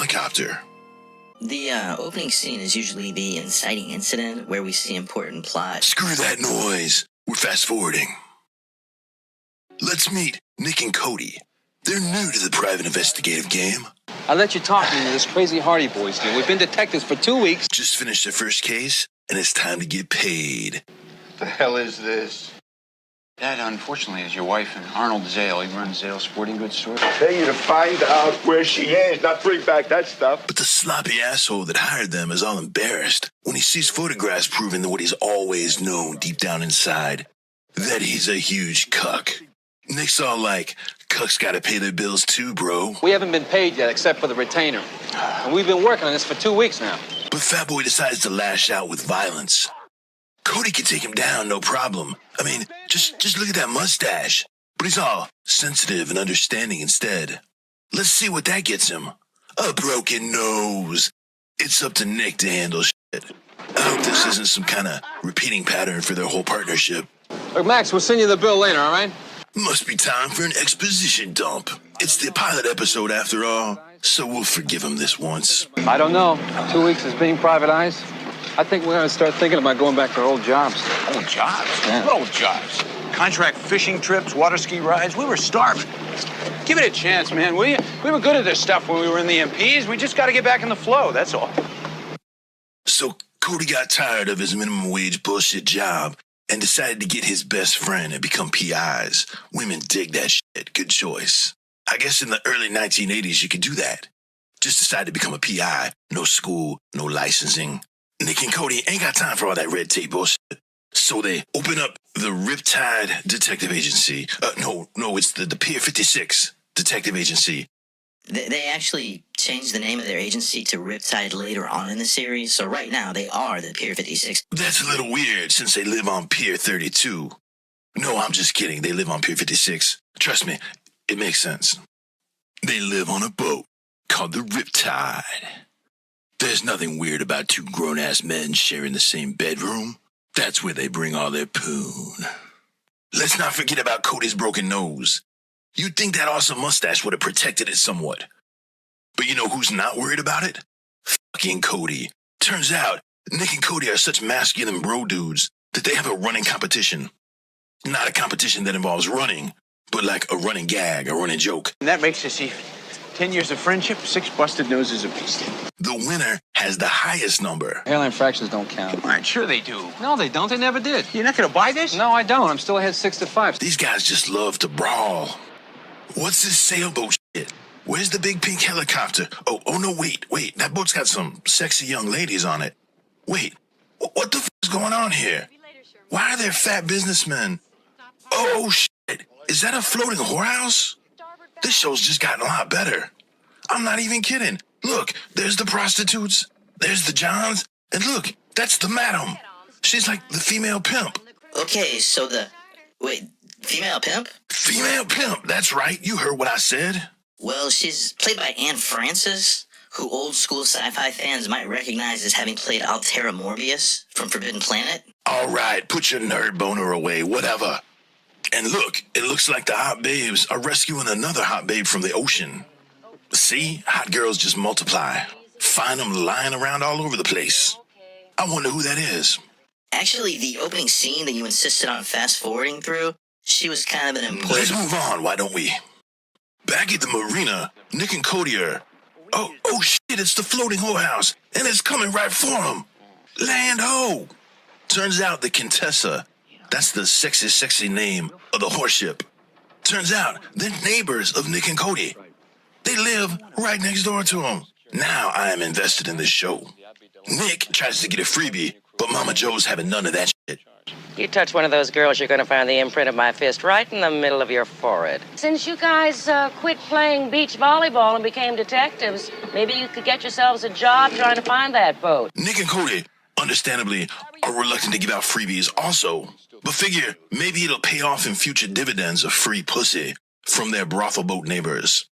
helicopter. The opening scene is usually the inciting incident where we see important plot. Screw that noise. We're fast forwarding. Let's meet Nick and Cody. They're new to the private investigative game. I let you talk me into this crazy Hardy Boys deal. We've been detectives for 2 weeks. Just finished their first case, and it's time to get paid. What the hell is this? That, unfortunately, is your wife and Arnold Zale. He runs Zale Sporting Goods store. Pay you to find out where she is, not bring back that stuff. But the sloppy asshole that hired them is all embarrassed when he sees photographs proving that what he's always known deep down inside, that he's a huge cuck. Nick's all like, cucks gotta pay their bills too, bro. We haven't been paid yet except for the retainer. And we've been working on this for 2 weeks now. But Fat Boy decides to lash out with violence. Cody can take him down, no problem. I mean, just look at that mustache. But he's all sensitive and understanding instead. Let's see what that gets him. A broken nose. It's up to Nick to handle shit. I hope this isn't some kind of repeating pattern for their whole partnership. Look, Max, we'll send you the bill later, all right? Must be time for an exposition dump. It's the pilot episode after all, so we'll forgive him this once. I don't know. 2 weeks as being private eyes. I think we're going to start thinking about going back to our old jobs. Old jobs? Yeah. What old jobs? Contract fishing trips, water ski rides. We were starving. Give it a chance, man. We were good at this stuff when we were in the MPs. We just got to get back in the flow, that's all. So Cody got tired of his minimum wage bullshit job and decided to get his best friend and become PIs. Women dig that shit. Good choice. I guess in the early 1980s you could do that. Just decide to become a PI. No school, no licensing. Nick and Cody ain't got time for all that red tape bullshit. So they open up the Riptide Detective Agency. No, it's the Pier 56 Detective Agency. They actually changed the name of their agency to Riptide later on in the series, so right now they are the Pier 56. That's a little weird since they live on Pier 32. No, I'm just kidding. They live on Pier 56. Trust me, it makes sense. They live on a boat called the Riptide. There's nothing weird about two grown-ass men sharing the same bedroom. That's where they bring all their poon. Let's not forget about Cody's broken nose. You'd think that awesome mustache would have protected it somewhat. But you know who's not worried about it? Fucking Cody. Turns out, Nick and Cody are such masculine bro dudes that they have a running competition. Not a competition that involves running, but like a running gag, a running joke. And that makes us even. 10 years of friendship, 6 busted noses apiece. The winner has the highest number. Airline fractions don't count. All right, sure they do. No, they don't. They never did. You're not going to buy this? No, I don't. I'm still ahead 6-5. These guys just love to brawl. What's this sailboat shit? Where's the big pink helicopter? Oh no, wait. That boat's got some sexy young ladies on it. Wait, what the f*** is going on here? Why are there fat businessmen? Oh, shit. Is that a floating whorehouse? This show's just gotten a lot better. I'm not even kidding. Look, there's the prostitutes, there's the Johns, and look, that's the madam. She's like the female pimp. Okay, so female pimp? Female pimp, that's right. You heard what I said. Well, she's played by Anne Francis, who old school sci-fi fans might recognize as having played Altera Morbius from Forbidden Planet. All right, put your nerd boner away, whatever. And look, it looks like the hot babes are rescuing another hot babe from the ocean. See? Hot girls just multiply. Find them lying around all over the place. I wonder who that is. Actually, the opening scene that you insisted on fast-forwarding through, she was kind of an important... Let's move on, why don't we? Back at the marina, Nick and Cody are... Oh shit, it's the floating whorehouse, and it's coming right for them. Land ho! Turns out the Contessa... That's the sexy name of the horse ship. Turns out, they're neighbors of Nick and Cody. They live right next door to them. Now I am invested in this show. Nick tries to get a freebie, but Mama Joe's having none of that shit. You touch one of those girls, you're going to find the imprint of my fist right in the middle of your forehead. Since you guys quit playing beach volleyball and became detectives, maybe you could get yourselves a job trying to find that boat. Nick and Cody, understandably, are reluctant to give out freebies also. But figure, maybe it'll pay off in future dividends of free pussy from their brothel boat neighbors.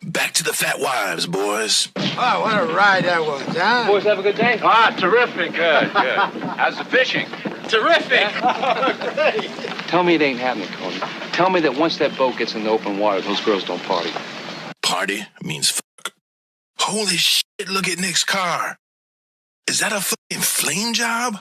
Back to the fat wives, boys. Oh, what a ride that was, huh? Boys, have a good day. Ah, terrific. Good. How's the fishing? Terrific. Tell me it ain't happening, Cody. Tell me that once that boat gets in the open water, those girls don't party. Party means fuck. Holy shit, look at Nick's car. Is that a fucking flame job?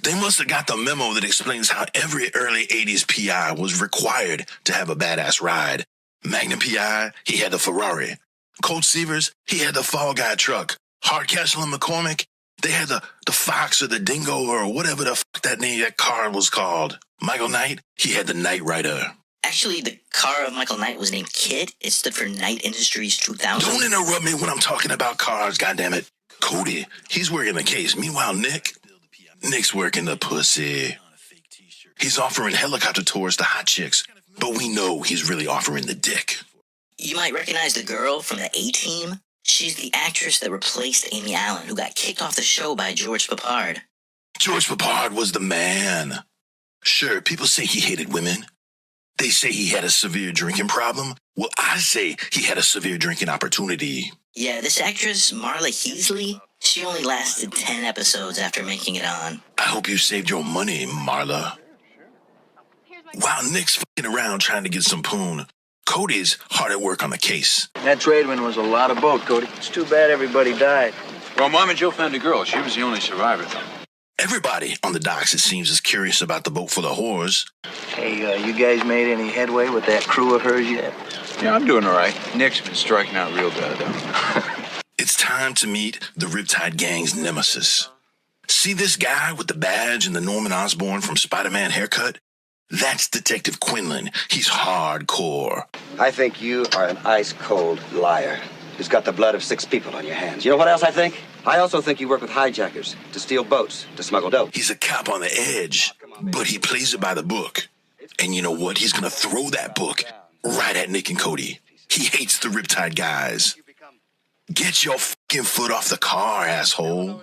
They must have got the memo that explains how every early 80s PI was required to have a badass ride. Magnum PI, he had the Ferrari. Colt Seavers, he had the Fall Guy truck. Hardcastle and McCormick, they had the Fox or the Dingo or whatever the fuck that car was called. Michael Knight, he had the Knight Rider. Actually, the car of Michael Knight was named KID. It stood for Knight Industries 2000. Don't interrupt me when I'm talking about cars, goddammit. Cody, he's working the case. Meanwhile, Nick's working the pussy. He's offering helicopter tours to hot chicks, but we know he's really offering the dick. You might recognize the girl from the A-Team. She's the actress that replaced Amy Allen, who got kicked off the show by George Papard. George Papard was the man. Sure, people say he hated women. They say he had a severe drinking problem. Well, I say he had a severe drinking opportunity. Yeah, this actress, Marla Heasley, she only lasted 10 episodes after making it on. I hope you saved your money, Marla. While Nick's fucking around trying to get some poon, Cody's hard at work on the case. That trade wind was a lot of boat, Cody. It's too bad everybody died. Well, Mom and Joe found a girl. She was the only survivor. Everybody on the docks, it seems, is curious about the boat full of whores. Hey, you guys made any headway with that crew of hers yet? Yeah, I'm doing all right. Nick's been striking out real bad, though. It's time to meet the Riptide gang's nemesis. See this guy with the badge and the Norman Osborn from Spider-Man haircut? That's Detective Quinlan. He's hardcore. I think you are an ice-cold liar who's got the blood of 6 people on your hands. You know what else I think? I also think you work with hijackers to steal boats, to smuggle dope. He's a cop on the edge, but he plays it by the book. And you know what? He's gonna throw that book right at Nick and Cody. He hates the Riptide guys. Get your fucking foot off the car, asshole.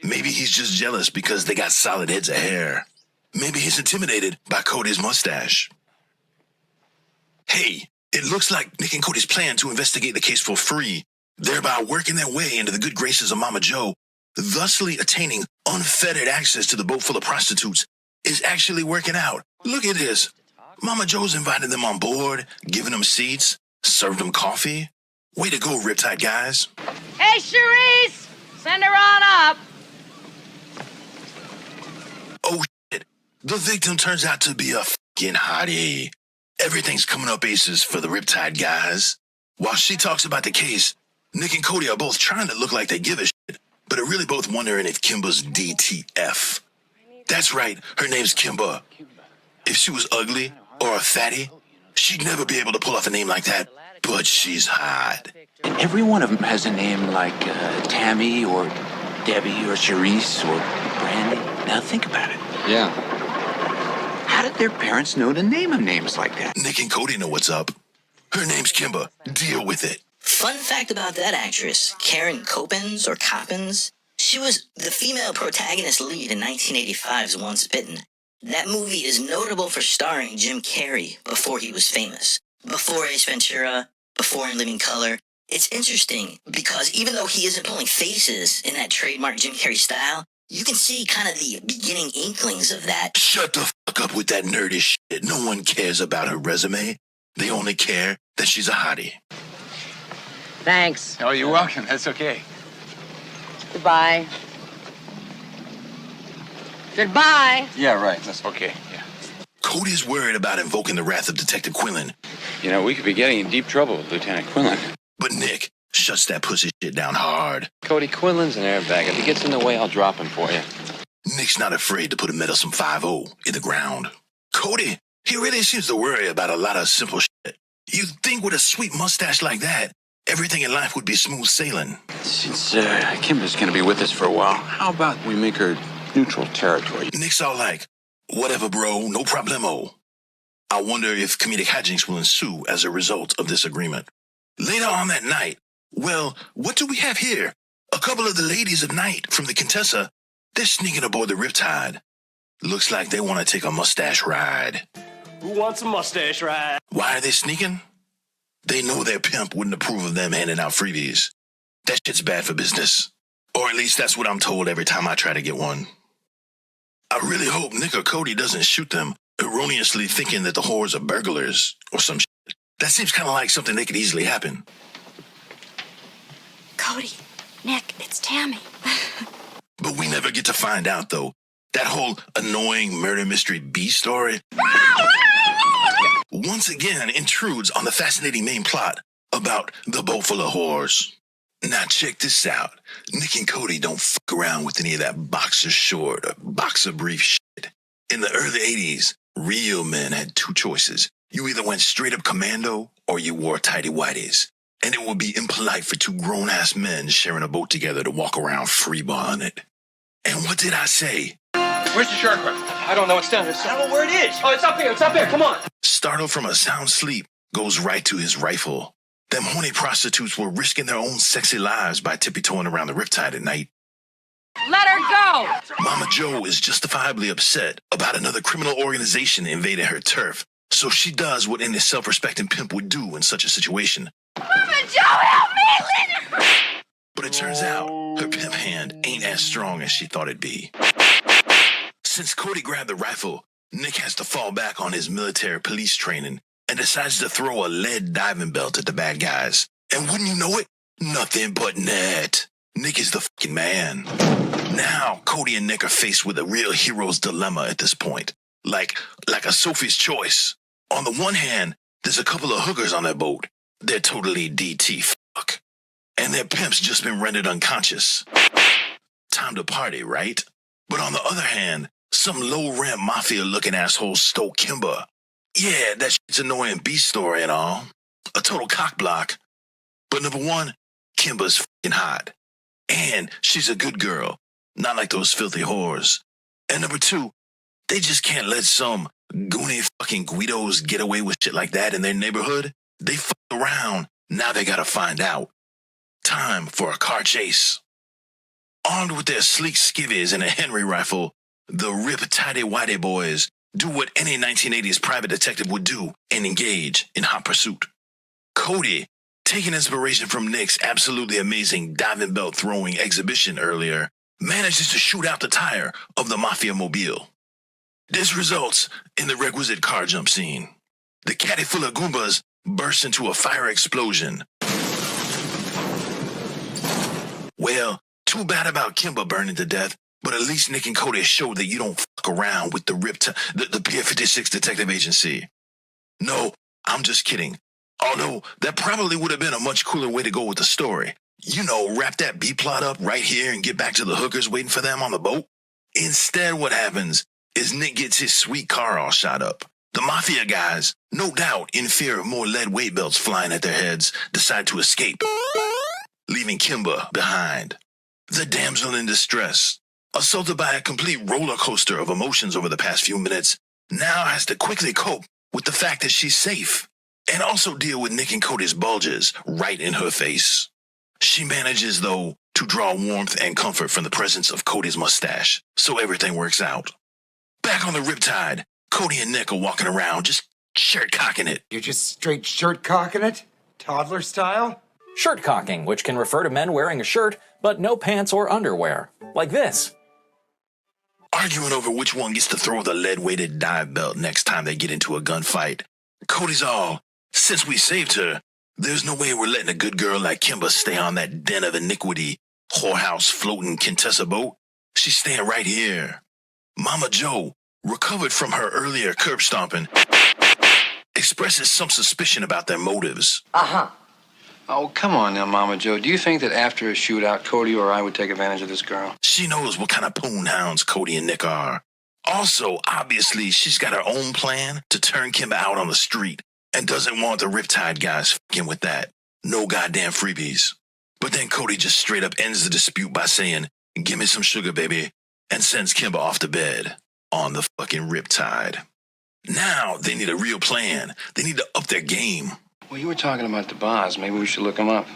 Maybe he's just jealous because they got solid heads of hair. Maybe he's intimidated by Cody's mustache. Hey, it looks like Nick and Cody's plan to investigate the case for free, thereby working their way into the good graces of Mama Joe, thusly attaining unfettered access to the boat full of prostitutes, is actually working out. Look at this. Mama Joe's invited them on board, given them seats, served them coffee. Way to go, Riptide guys. Hey, Cherise! Send her on up. Oh, shit. The victim turns out to be a fucking hottie. Everything's coming up aces for the Riptide guys. While she talks about the case, Nick and Cody are both trying to look like they give a shit, but are really both wondering if Kimba's DTF. That's right, her name's Kimba. If she was ugly or a fatty, she'd never be able to pull off a name like that, but she's hot. Every one of them has a name like Tammy or Debbie or Charisse or Brandy. Now think about it. Yeah. How did their parents know to name them names like that? Nick and Cody know what's up. Her name's Kimba. Deal with it. Fun fact about that actress, Karen Coppins or Coppins, she was the female protagonist lead in 1985's Once Bitten. That movie is notable for starring Jim Carrey before he was famous. Before Ace Ventura, before In Living Color. It's interesting because even though he isn't pulling faces in that trademark Jim Carrey style, you can see kind of the beginning inklings of that. Shut the fuck up with that nerdy shit. No one cares about her resume. They only care that she's a hottie. Thanks. Oh, you're welcome. That's okay. Goodbye. Goodbye. Yeah, right. That's okay. Yeah. Cody's worried about invoking the wrath of Detective Quinlan, You know, we could be getting in deep trouble with Lieutenant Quinlan. but Nick shuts that pussy shit down hard. Cody, Quinlan's an airbag. If he gets in the way, I'll drop him for you. Nick's not afraid to put a meddlesome 5-0 in the ground. Cody, he really seems to worry about a lot of simple shit. You'd think with a sweet mustache like that, everything in life would be smooth sailing. Since Kimba's going to be with us for a while, how about we make her neutral territory? Nick's all like, whatever, bro, no problemo. I wonder if comedic hijinks will ensue as a result of this agreement. Later on that night, well, what do we have here? A couple of the ladies of night from the Contessa, they're sneaking aboard the Riptide. Looks like they want to take a mustache ride. Who wants a mustache ride? Why are they sneaking? They know their pimp wouldn't approve of them handing out freebies. That shit's bad for business. Or at least that's what I'm told every time I try to get one. I really hope Nick or Cody doesn't shoot them, erroneously thinking that the whores are burglars or some shit. That seems kind of like something that could easily happen. Cody, Nick, it's Tammy. But we never get to find out, though. That whole annoying murder mystery B story once again intrudes on the fascinating main plot about the boat full of whores. Now check this out. Nick and Cody don't fuck around with any of that boxer short or boxer brief shit. In the early 80s, real men had two choices. You either went straight up commando or you wore tighty whities. And it would be impolite for two grown-ass men sharing a boat together to walk around freeballing it. And what did I say? Where's the shark run? I don't know. It's down here. I don't know where it is. Oh, it's up here. It's up here. Come on. Startled from a sound sleep, goes right to his rifle. Them horny prostitutes were risking their own sexy lives by tippy-toeing around the Riptide at night. Let her go! Mama Joe is justifiably upset about another criminal organization invading her turf, so she does what any self-respecting pimp would do in such a situation. Mama Joe, help me! Lynn! But it turns out her pimp hand ain't as strong as she thought it'd be. Since Cody grabbed the rifle, Nick has to fall back on his military police training and decides to throw a lead diving belt at the bad guys. And wouldn't you know it? Nothing but net. Nick is the fucking man. Now, Cody and Nick are faced with a real hero's dilemma at this point. Like a Sophie's choice. On the one hand, there's a couple of hookers on their boat. They're totally DT fuck. And their pimp's just been rendered unconscious. Time to party, right? But on the other hand, some low-rent mafia-looking asshole stole Kimber. Yeah, that shit's annoying B story and all. A total cockblock. But number one, Kimber's fucking hot. And she's a good girl. Not like those filthy whores. And number two, they just can't let some goony fucking Guidos get away with shit like that in their neighborhood. They fucked around. Now they gotta find out. Time for a car chase. Armed with their sleek skivvies and a Henry rifle, the Riptide Whitey boys do what any 1980s private detective would do and engage in hot pursuit. Cody, taking inspiration from Nick's absolutely amazing diving belt throwing exhibition earlier, manages to shoot out the tire of the Mafia Mobile. This results in the requisite car jump scene. The caddy full of Goombas bursts into a fire explosion. Well, too bad about Kimber burning to death, but at least Nick and Cody showed that you don't fuck around with the Pier 56 detective agency. No, I'm just kidding. Although, that probably would have been a much cooler way to go with the story. You know, wrap that B-plot up right here and get back to the hookers waiting for them on the boat. Instead, what happens is Nick gets his sweet car all shot up. The Mafia guys, no doubt in fear of more lead weight belts flying at their heads, decide to escape, leaving Kimber behind. The damsel in distress, assaulted by a complete roller coaster of emotions over the past few minutes, now has to quickly cope with the fact that she's safe, and also deal with Nick and Cody's bulges right in her face. She manages, though, to draw warmth and comfort from the presence of Cody's mustache, so everything works out. Back on the Riptide, Cody and Nick are walking around just shirt-cocking it. You're just straight shirt-cocking it? Toddler style? Shirt cocking, which can refer to men wearing a shirt, but no pants or underwear. Like this. Arguing over which one gets to throw the lead-weighted dive belt next time they get into a gunfight. Cody's all, since we saved her, there's no way we're letting a good girl like Kimber stay on that den of iniquity, whorehouse floating Contessa boat. She's staying right here. Mama Joe, recovered from her earlier curb stomping, expresses some suspicion about their motives. Uh-huh. Oh, come on now, Mama Joe. Do you think that after a shootout, Cody or I would take advantage of this girl? She knows what kind of poon hounds Cody and Nick are. Also, obviously, she's got her own plan to turn Kimber out on the street and doesn't want the Riptide guys f***ing with that. No goddamn freebies. But then Cody just straight up ends the dispute by saying, "Give me some sugar, baby," and sends Kimber off to bed on the fucking Riptide. Now they need a real plan. They need to up their game. Well, you were talking about the bars. Maybe we should look them up.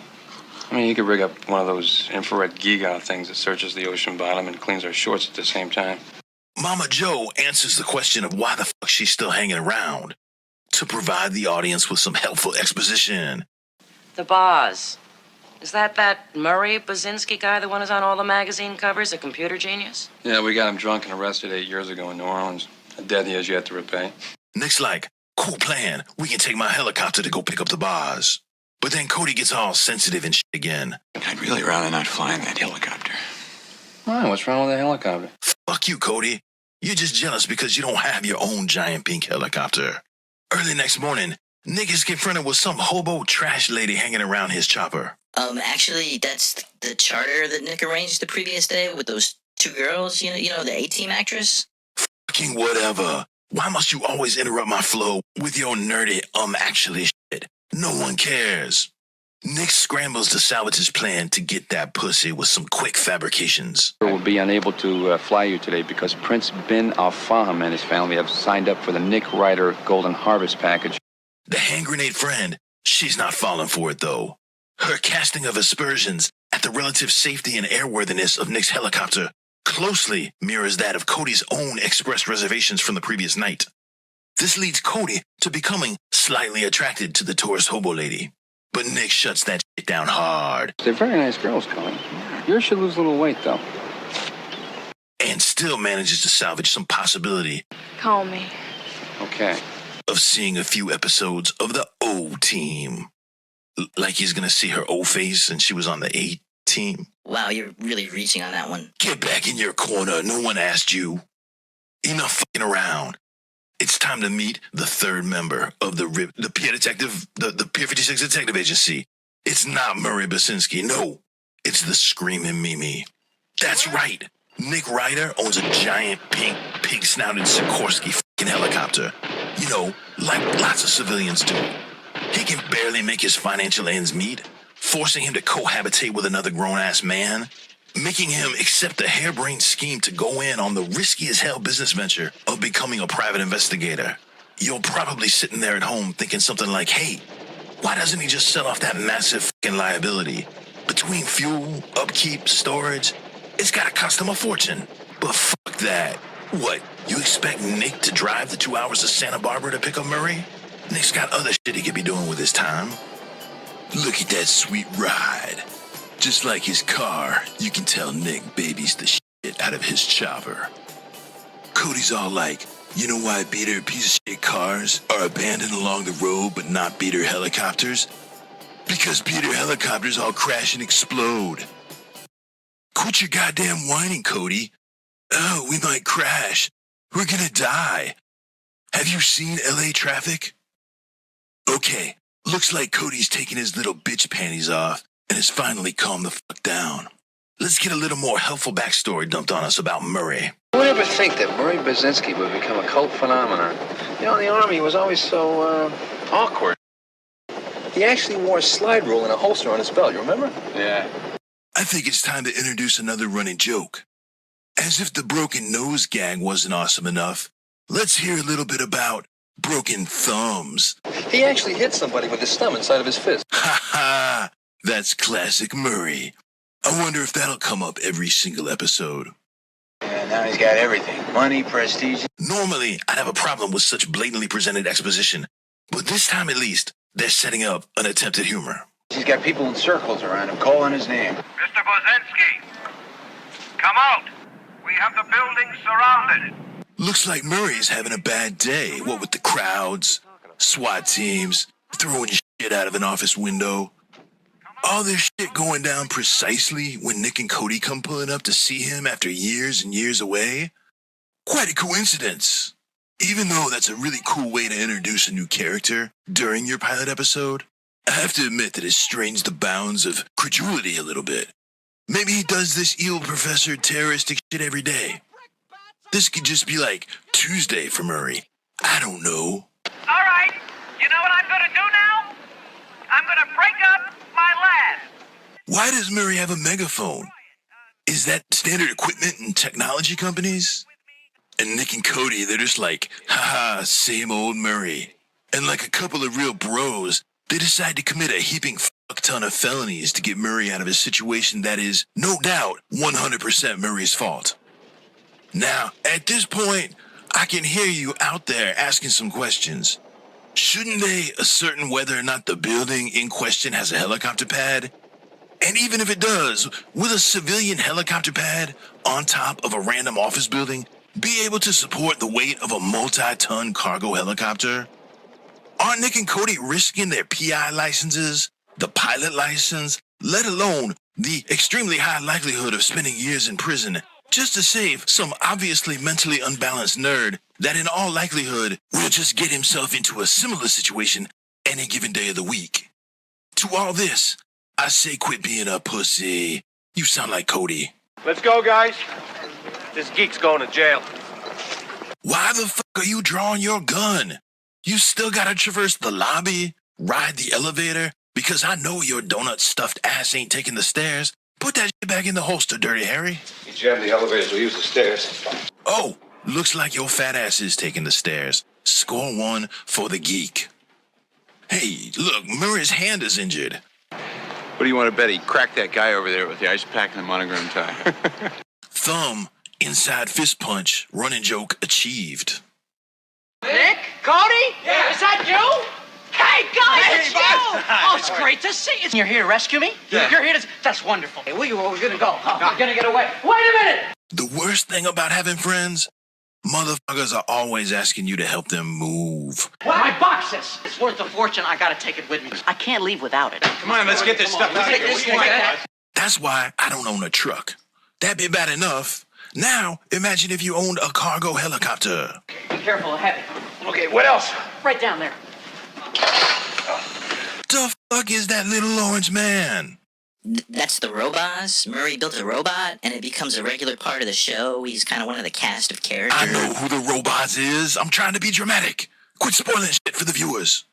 I mean, you could rig up one of those infrared Giga things that searches the ocean bottom and cleans our shorts at the same time. Mama Joe answers the question of why the fuck she's still hanging around, to provide the audience with some helpful exposition. The Boz. Is that Murray Basinski guy, the one who's on all the magazine covers, a computer genius? Yeah, we got him drunk and arrested 8 years ago in New Orleans. A debt he has yet to repay. Nick's like, cool plan. We can take my helicopter to go pick up the Boz. But then Cody gets all sensitive and shit again. I'd really rather not fly in that helicopter. Why? What's wrong with the helicopter? Fuck you, Cody. You're just jealous because you don't have your own giant pink helicopter. Early next morning, Nick is confronted with some hobo trash lady hanging around his chopper. Actually, that's the charter that Nick arranged the previous day with those two girls, you know, the A-Team actress. Fucking whatever. Why must you always interrupt my flow with your nerdy actually shit? No one cares. Nick scrambles to salvage his plan to get that pussy with some quick fabrications. We'll be unable to fly you today because Prince bin Al-Fahim and his family have signed up for the Nick Ryder Golden Harvest package. The hand grenade friend, she's not falling for it though. Her casting of aspersions at the relative safety and airworthiness of Nick's helicopter closely mirrors that of Cody's own expressed reservations from the previous night. This leads Cody to becoming slightly attracted to the tourist hobo lady. But Nick shuts that shit down hard. They're very nice girls, Colin. Yours should lose a little weight, though. And still manages to salvage some possibility. Call me. Okay. Of seeing a few episodes of the O-Team. Like he's gonna see her O-face and she was on the A-Team. Wow, you're really reaching on that one. Get back in your corner. No one asked you. Enough fucking around. It's time to meet the third member of the Pier Detective, the Pier 56 Detective Agency. It's not Murray Basinski. No, it's the Screaming Mimi. That's right. Nick Ryder owns a giant pink pig-snouted Sikorsky fucking helicopter. You know, like lots of civilians do. He can barely make his financial ends meet, forcing him to cohabitate with another grown-ass man, making him accept a harebrained scheme to go in on the risky-as-hell business venture of becoming a private investigator. You're probably sitting there at home thinking something like, hey, why doesn't he just sell off that massive fucking liability? Between fuel, upkeep, storage, it's gotta cost him a fortune. But fuck that. What, you expect Nick to drive the 2 hours to Santa Barbara to pick up Murray? Nick's got other shit he could be doing with his time. Look at that sweet ride. Just like his car, you can tell Nick babies the shit out of his chopper. Cody's all like, you know why beater piece of shit cars are abandoned along the road but not beater helicopters? Because beater helicopters all crash and explode. Quit your goddamn whining, Cody. Oh, we might crash. We're gonna die. Have you seen LA traffic? Okay, looks like Cody's taking his little bitch panties off and has finally calmed the fuck down. Let's get a little more helpful backstory dumped on us about Murray. Who would ever think that Murray Basinski would become a cult phenomenon? You know, in the Army, he was always so, awkward. He actually wore a slide rule in a holster on his belt, you remember? Yeah. I think it's time to introduce another running joke. As if the broken nose gag wasn't awesome enough, let's hear a little bit about broken thumbs. He actually hit somebody with his thumb inside of his fist. Ha ha! That's classic Murray. I wonder if that'll come up every single episode. And now he's got everything. Money, prestige. Normally, I'd have a problem with such blatantly presented exposition, but this time at least, they're setting up an attempt at humor. He's got people in circles around him calling his name. Mr. Bozinski, come out. We have the building surrounded. Looks like Murray's having a bad day. What with the crowds, SWAT teams, throwing shit out of an office window. All this shit going down precisely when Nick and Cody come pulling up to see him after years and years away. Quite a coincidence. Even though that's a really cool way to introduce a new character during your pilot episode, I have to admit that it strains the bounds of credulity a little bit. Maybe he does this evil professor terroristic shit every day. This could just be like Tuesday for Murray. I don't know. All right. You know what I'm going to do now? I'm going to break up my lab. Why does Murray have a megaphone? Is that standard equipment in technology companies? And Nick and Cody, they're just like, haha, same old Murray. And like a couple of real bros, they decide to commit a heaping fuck ton of felonies to get Murray out of a situation that is, no doubt, 100% Murray's fault. Now, at this point, I can hear you out there asking some questions. Shouldn't they ascertain whether or not the building in question has a helicopter pad? And even if it does, will a civilian helicopter pad on top of a random office building be able to support the weight of a multi-ton cargo helicopter? Aren't Nick and Cody risking their PI licenses the pilot license, let alone the extremely high likelihood of spending years in prison just to save some obviously mentally unbalanced nerd that in all likelihood will just get himself into a similar situation any given day of the week. To all this, I say quit being a pussy. You sound like Cody. Let's go, guys. This geek's going to jail. Why the fuck are you drawing your gun? You still gotta traverse the lobby, ride the elevator, because I know your donut-stuffed ass ain't taking the stairs. Put that shit back in the holster, Dirty Harry. You jam the elevators, we'll use the stairs. Oh, looks like your fat ass is taking the stairs. Score 1 for the geek. Hey, look, Murray's hand is injured. What do you want to bet? He cracked that guy over there with the ice pack and the monogram tie. Thumb, inside fist punch, running joke achieved. Nick? Cody? Yeah. Is that you? Hey, guys, it's you! Oh, it's great to see you. You're here to rescue me? Yeah. You're here to... That's wonderful. Hey, we're gonna go. We're gonna get away. Wait a minute! The worst thing about having friends, motherfuckers are always asking you to help them move. My boxes! It's worth a fortune. I gotta take it with me. I can't leave without it. Come on, let's get this stuff out of here. That's why I don't own a truck. That'd be bad enough. Now, imagine if you owned a cargo helicopter. Be careful of heavy. Okay, what else? Right down there. The fuck is that little orange man? That's the Robots. Murray built a robot, and it becomes a regular part of the show. He's kind of one of the cast of characters. I know who the Robots is. I'm trying to be dramatic. Quit spoiling shit for the viewers.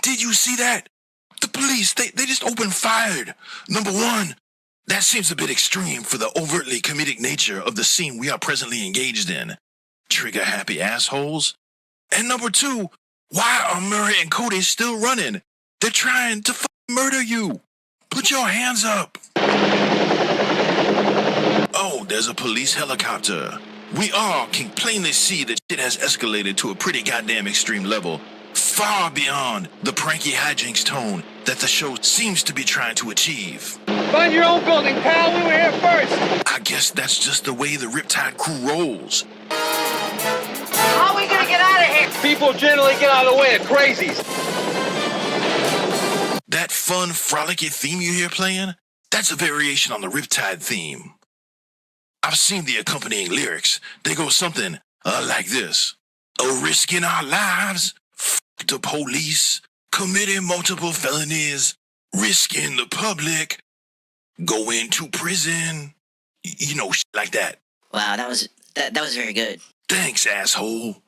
Did you see that? The police, they just opened fire. Number one, that seems a bit extreme for the overtly comedic nature of the scene we are presently engaged in. Trigger-happy assholes. And number two, why are Murray and Cody still running? They're trying to murder you. Put your hands up. Oh, there's a police helicopter. We all can plainly see that shit has escalated to a pretty goddamn extreme level, far beyond the pranky hijinks tone that the show seems to be trying to achieve. Find your own building, pal. We were here first. I guess that's just the way the Riptide crew rolls. How are we gonna get out of here? People generally get out of the way of crazies. That fun, frolicky theme you hear playing, that's a variation on the Riptide theme. I've seen the accompanying lyrics. They go something like this. Risking our lives, f*** the police, committing multiple felonies, risking the public, going to prison. You know, shit like that. Wow, that was very good. Thanks, asshole.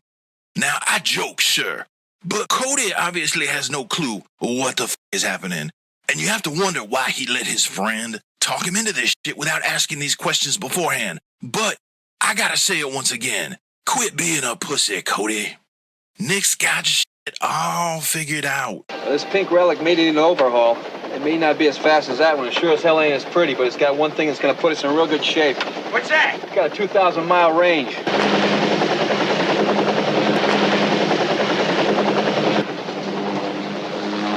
Now, I joke, sure, but Cody obviously has no clue what the f*** is happening, and you have to wonder why he let his friend talk him into this shit without asking these questions beforehand. But I gotta say it once again. Quit being a pussy, Cody. Nick's got shit all figured out. This pink relic may need an overhaul. It may not be as fast as that one. It sure as hell ain't as pretty, but it's got one thing that's gonna put us in real good shape. What's that? It's got a 2,000-mile range.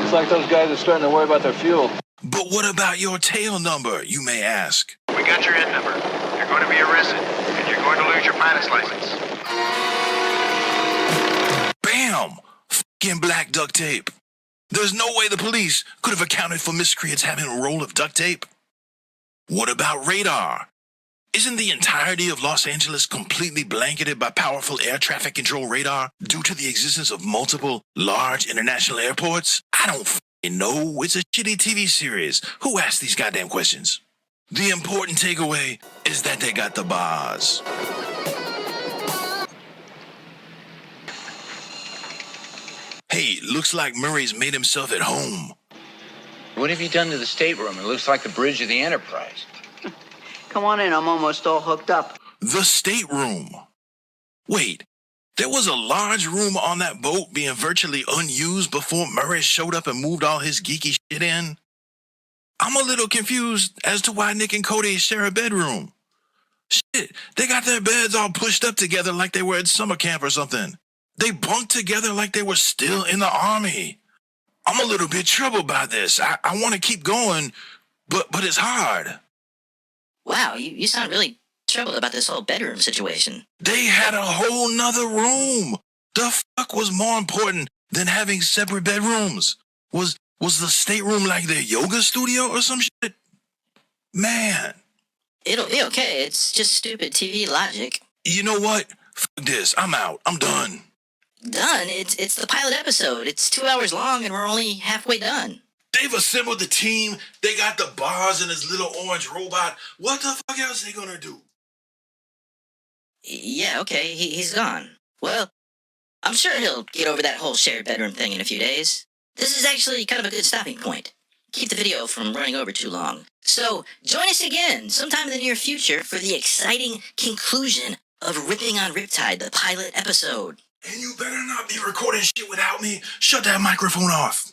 Looks like those guys are starting to worry about their fuel. But what about your tail number, you may ask? We got your end number. You're going to be arrested, and you're going to lose your pilot's license. Bam! Fucking black duct tape. There's no way the police could have accounted for miscreants having a roll of duct tape. What about radar? Isn't the entirety of Los Angeles completely blanketed by powerful air traffic control radar due to the existence of multiple large international airports? I don't fucking know. It's a shitty TV series. Who asked these goddamn questions? The important takeaway is that they got the bars. Hey, looks like Murray's made himself at home. What have you done to the stateroom? It looks like the bridge of the Enterprise. Come on in, I'm almost all hooked up. The stateroom. Wait, there was a large room on that boat being virtually unused before Murray showed up and moved all his geeky shit in? I'm a little confused as to why Nick and Cody share a bedroom. Shit, they got their beds all pushed up together like they were at summer camp or something. They bunked together like they were still in the army. I'm a little bit troubled by this. I want to keep going, but it's hard. Wow, you sound really trouble about this whole bedroom situation? They had a whole nother room. The fuck was more important than having separate bedrooms? Was the stateroom like their yoga studio or some shit? Man. It'll be okay. It's just stupid TV logic. You know what? Fuck this. I'm out. I'm done. Done? It's the pilot episode. It's 2 hours long and we're only halfway done. They've assembled the team. They got the bars and his little orange robot. What the fuck else are they gonna do? Yeah, okay, he's gone. Well, I'm sure he'll get over that whole shared bedroom thing in a few days. This is actually kind of a good stopping point. Keep the video from running over too long. So, join us again sometime in the near future for the exciting conclusion of Ripping on Riptide, the pilot episode. And you better not be recording shit without me. Shut that microphone off.